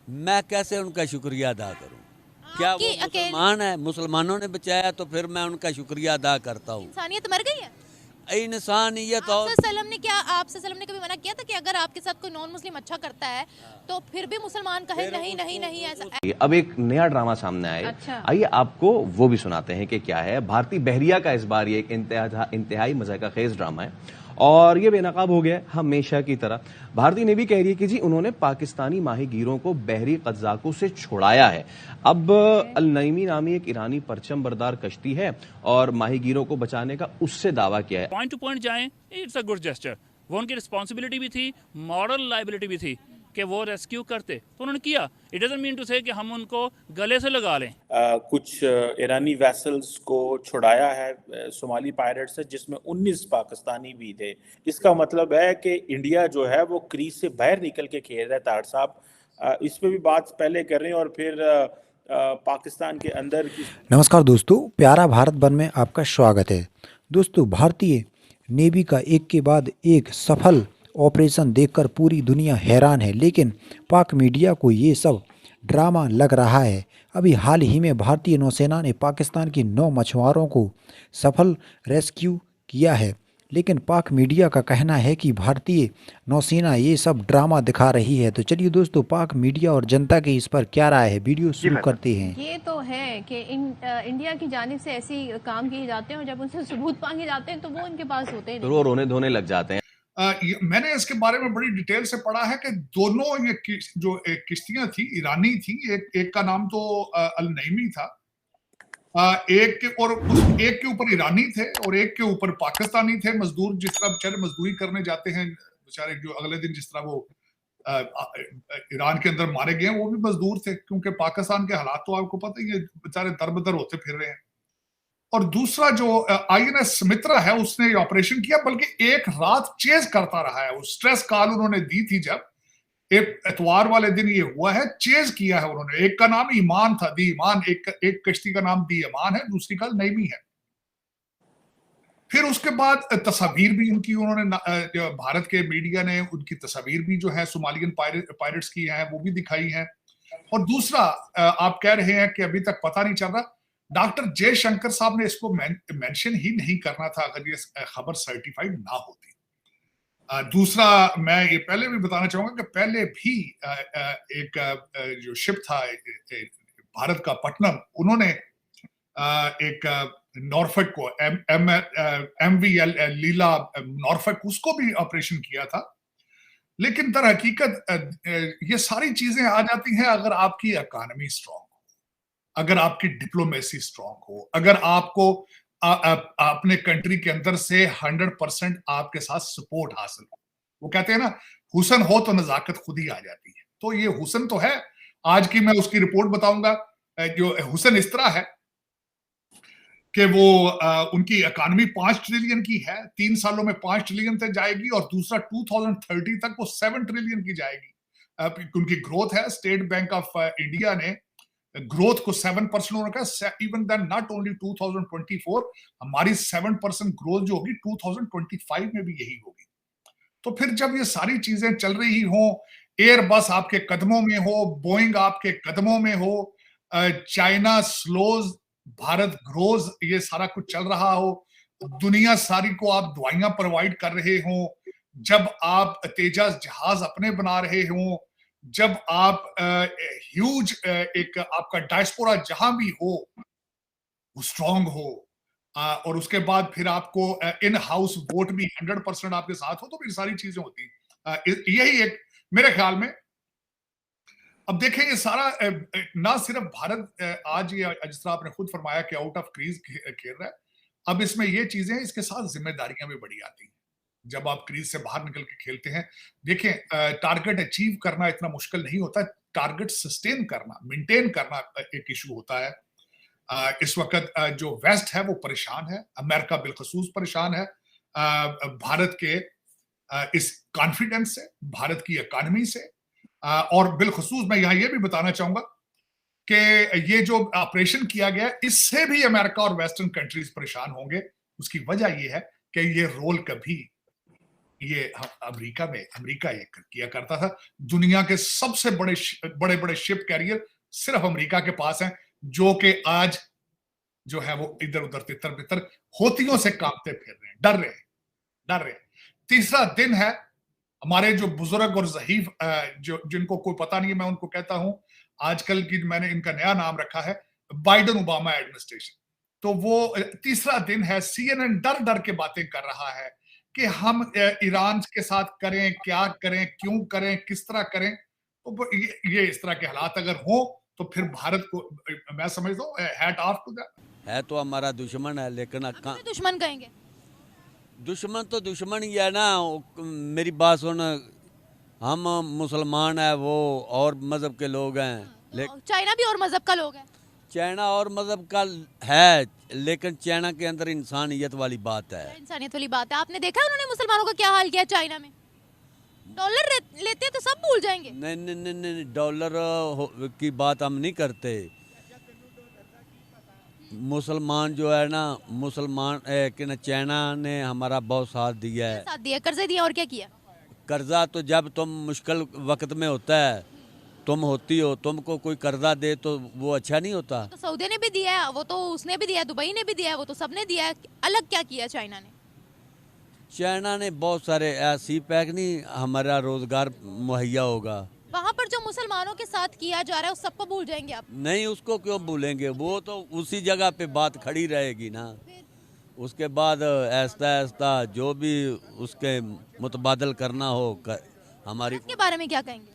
मैं कैसे उनका शुक्रिया अदा करूं? क्या आपकी वो अकेले मुसलमान है? मुसलमानों ने बचाया तो फिर मैं उनका शुक्रिया अदा करता हूँ। इंसानियत मर गई है? इंसानियत आप और सल्लम ने क्या आप सल्लम ने कभी मना किया था कि अगर आपके साथ कोई नॉन मुस्लिम अच्छा करता है तो फिर भी मुसलमान कहे फिर नहीं नहीं उसको नहीं ऐसा? अब एक नया ड्रामा सामने आया है। अच्छा। आइए आपको वो भी सुनाते हैं कि क्या है। भारती बहरिया का इस बार ये एक इंतहाई मज़ाक़खेज़ ड्रामा है और ये बेनकाब हो गया है हमेशा की तरह। भारती ने भी कह रही है कि जी उन्होंने पाकिस्तानी माहीगीरों को बहरी कज़ाकों से छुड़ाया है। अब अल नईमी नामी एक ईरानी परचम बरदार कश्ती है और माहीगीरों को बचाने का उससे दावा किया है। पॉइंट टू पॉइंट जाएं, इट्स अ गुड जेस्चर। वो उनकी रिस्पॉन्सिबिलिटी भी थी, मॉरल लाइबिलिटी भी थी कि वो रेस्क्यू करते, तो उन्होंने किया। इट डजंट मीन टू से कि हम उनको गले से लगा लें। कुछ ईरानी वेसल्स को छुड़ाया है सोमाली पायरेट से, जिसमें 19 पाकिस्तानी भी थे। इसका मतलब है कि इंडिया जो है वो क्रीज से बाहर निकल के खेल रहा है। तार साहब इस पे भी बात पहले कर रहे हैं और फिर पाकिस्तान के अंदर की। नमस्कार दोस्तों, प्यारा भारत वन में आपका स्वागत है। दोस्तों, भारतीय नेवी का एक के बाद एक सफल ऑपरेशन देखकर पूरी दुनिया हैरान है, लेकिन पाक मीडिया को ये सब ड्रामा लग रहा है। अभी हाल ही में भारतीय नौसेना ने पाकिस्तान के 9 मछुआरों को सफल रेस्क्यू किया है, लेकिन पाक मीडिया का कहना है कि भारतीय नौसेना ये सब ड्रामा दिखा रही है। तो चलिए दोस्तों, पाक मीडिया और जनता की इस पर क्या राय है, वीडियो शुरू करते हैं। ये तो है कि इंडिया की जानिब से ऐसी काम किए जाते हैं और जब उनसे सबूत मांगे जाते हैं तो वो इनके पास होते ही तो नहीं। वो रोने धोने लग जाते हैं। मैंने इसके बारे में बड़ी डिटेल से पढ़ा है कि दोनों ये जो किश्तियां थी ईरानी थी। एक का नाम तो अल नईमी था, एक के और उस एक के ऊपर ईरानी थे और एक के ऊपर पाकिस्तानी थे। मजदूर जिस तरह बेचारे मजदूरी करने जाते हैं बेचारे, जो अगले दिन जिस तरह वो ईरान के अंदर मारे गए वो भी मजदूर थे, क्योंकि पाकिस्तान के हालात तो आपको पता ही है, बेचारे दर-बदर होते फिर रहे हैं। और दूसरा जो आईएनएस सुमित्रा है उसने ये ऑपरेशन किया, बल्कि एक रात चेज करता रहा है। वो स्ट्रेस कॉल उन्होंने दी थी जब एक इतवार वाले दिन ये हुआ है, चेज किया है उन्होंने। एक का नाम ईमान था, दी ईमान, एक कश्ती का नाम दी ईमान है, दूसरी का नईमी है। फिर उसके बाद तस्वीर भी उनकी उन्होंने भारत के मीडिया ने उनकी तस्वीर भी जो है सोमालियन पायरेट्स की है वो भी दिखाई है। और दूसरा आप कह रहे हैं कि अभी तक पता नहीं चल रहा। डॉक्टर जयशंकर साहब ने इसको मेंशन ही नहीं करना था अगर ये खबर सर्टिफाइड ना होती। दूसरा मैं ये पहले भी बताना चाहूंगा कि पहले भी एक जो शिप था भारत का पटनम, उन्होंने एक नॉर्फेक को MV लीला नॉर्फेक उसको भी ऑपरेशन किया था। लेकिन दर हकीकत ये सारी चीजें आ जाती हैं अगर आपकी इकोनॉमी स्ट्रांग हो, अगर आपकी डिप्लोमेसी स्ट्रांग हो, अगर आपको अपने कंट्री के अंदर से 100% आपके साथ सपोर्ट हासिल हो। वो कहते हैं ना, हुसन हो तो नजाकत खुद ही आ जाती है। तो ये हुसन तो है। आज की मैं उसकी रिपोर्ट बताऊंगा। जो हुसन इस तरह है कि वो उनकी इकोनॉमी 5 ट्रिलियन की है, 3 सालों में 5 ट्रिलियन तक जाएगी और दूसरा 2030 तक वो 7 ट्रिलियन की जाएगी। उनकी ग्रोथ है, स्टेट बैंक ऑफ इंडिया ने ग्रोथ को 7% रखा। इवन देन नॉट ओनली 2024, हमारी 7% ग्रोथ जो होगी 2025 में भी यही होगी। तो फिर जब ये सारी चीजें चल रही हो, एयरबस आपके कदमों में हो, बोइंग आपके कदमों में हो, चाइना स्लोज भारत ग्रोज, ये सारा कुछ चल रहा हो, दुनिया सारी को आप दवाइयां प्रोवाइड कर रहे हो, जब आप तेजस जहाज अपने बना रहे हो, जब आप ह्यूज एक आपका डायस्पोरा जहां भी हो वो स्ट्रांग हो, और उसके बाद फिर आपको इन हाउस वोट भी 100% आपके साथ हो, तो फिर सारी चीजें होती। यही एक मेरे ख्याल में। अब देखें ये सारा ना सिर्फ भारत आज ये जिस तरह आपने खुद फरमाया कि आउट ऑफ क्रीज खेल रहा है, अब इसमें ये चीजें इसके साथ जिम्मेदारियां भी बड़ी आती हैं जब आप क्रीज से बाहर निकल के खेलते हैं। देखें, टारगेट अचीव करना इतना मुश्किल नहीं होता, टारगेट सस्टेन करना, मेंटेन करना एक इशू होता है। इस वक्त जो वेस्ट है वो परेशान है, अमेरिका बिलखसूस परेशान है भारत के इस कॉन्फिडेंस से, भारत की इकोनॉमी से। और बिलखसूस मैं यहां ये भी बताना चाहूंगा कि ये जो ऑपरेशन किया गया इससे भी अमेरिका और वेस्टर्न कंट्रीज परेशान होंगे। उसकी वजह ये है कि ये रोल कभी ये अमेरिका ये किया करता था। दुनिया के सबसे बड़े बड़े शिप कैरियर सिर्फ अमेरिका के पास हैं, जो कि आज जो है वो इधर उधर तितर बितर होतियों से कांपते फिर रहे हैं, डर रहे हैं। तीसरा दिन है, हमारे जो बुजुर्ग और ज़हीफ जो जिनको कोई पता नहीं है, मैं उनको कहता हूं आजकल की, मैंने इनका नया नाम रखा है बाइडन ओबामा एडमिनिस्ट्रेशन। तो वो तीसरा दिन है, CNN डर के बातें कर रहा है कि हम ईरान के साथ करें, क्या करें, क्यों करें, किस तरह करें। तो ये इस तरह के हालात अगर हो तो फिर भारत को मैं समझता हूं हैट ऑफ टू दैट। है तो हमारा दुश्मन है, लेकिन अभी भी दुश्मन कहेंगे? दुश्मन तो दुश्मन ही है ना। मेरी बात सुन, हम मुसलमान है, वो और मज़हब के लोग हैं। चाइना भी और मजहब का लोग है। चाइना और मज़हब का है, लेकिन चाइना के अंदर इंसानियत वाली बात है। इंसानियत वाली बात है। आपने देखा है उन्होंने मुसलमानों का क्या हाल किया चाइना में? डॉलर लेते हैं तो सब भूल जाएंगे। नहीं, डॉलर की बात हम नहीं करते। मुसलमान जो है ना, कि चाइना ने हमारा बहुत साथ दिया है। साथ दिया, कर्जे दिया, और क्या किया? कर्जा तो जब तुम मुश्किल वक्त में होता है, तुम होती हो, तुमको कोई कर्जा दे तो वो अच्छा नहीं होता। तो सऊदी ने भी दिया है, वो तो उसने भी दिया है, दुबई ने भी दिया है, वो तो सबने दिया है। अलग क्या किया चाइना ने? चाइना ने बहुत सारे ऐसी पैक नहीं, हमारा रोजगार मुहैया होगा। वहाँ पर जो मुसलमानों के साथ किया जा रहा है उस सबको भूल जाएंगे आप? नहीं, उसको क्यों भूलेंगे, वो तो उसी जगह पे बात खड़ी रहेगी ना। उसके बाद ऐसा जो भी उसके मुतबादल करना हो हमारी। के बारे में क्या कहेंगे?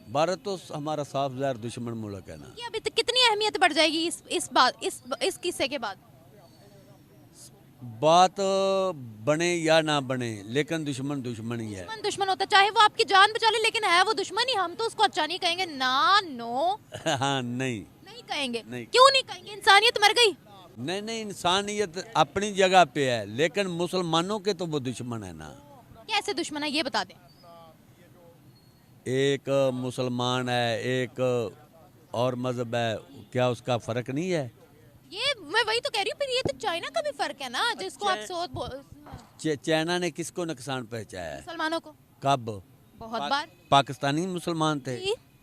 भारत तो हमारा साफ ज़ाहिर दुश्मन मुल्क है ना। कि अभी कितनी अहमियत बढ़ जाएगी इस किस्से के बाद? बात बने या ना बने, लेकिन दुश्मन दुश्मन ही है। दुश्मन होता, चाहे वो आपकी जान बचा ले, लेकिन है वो दुश्मन ही। हम तो उसको अच्छा नहीं कहेंगे ना। नो हाँ, नहीं कहेंगे। नहीं। क्यों नहीं कहेंगे? इंसानियत मर गई। नहीं, इंसानियत अपनी जगह पे है, लेकिन मुसलमानों के तो वो दुश्मन है ना। कैसे दुश्मन है ये बता दें। एक मुसलमान है, एक और मजहब है, क्या उसका फर्क नहीं है? ये मैं वही तो कह रही हूँ, फिर ये तो चाइना का भी फर्क है ना, जिसको आप चाइना ने किसको नुकसान पहुंचाया है? मुसलमानों को। कब? बहुत बार। पाकिस्तानी मुसलमान थे।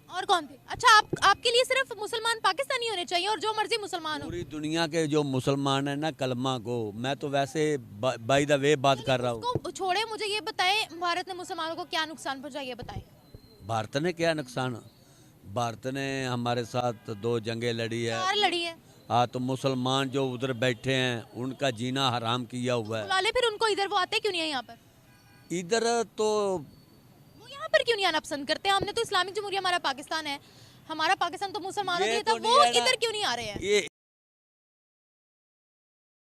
और कौन थे? अच्छा, आपके लिए सिर्फ मुसलमान पाकिस्तानी होने चाहिए और जो मर्जी मुसलमान हो? पूरी दुनिया के जो मुसलमान है ना, कलमा को, मैं तो वैसे बाय द वे बात कर रहा हूँ। छोड़े, मुझे ये बताएं, भारत ने मुसलमानों को क्या नुकसान पहुंचाया, ये बताएं। भारत ने क्या नुकसान? भारत ने हमारे साथ 2 जंगें लड़ी है। 4 लड़ी है। हाँ, तो मुसलमान जो उधर बैठे हैं उनका जीना हराम किया हुआ है। वाले फिर उनको इधर, वो आते क्यों नहीं है यहाँ पर? इधर तो वो यहाँ पर क्यों नहीं आना पसंद करते? हमने तो इस्लामिक जमहूरिया, हमारा पाकिस्तान है, हमारा पाकिस्तान तो मुसलमानों के लिए था, वो इधर क्यों नहीं आ रहे हैं? ये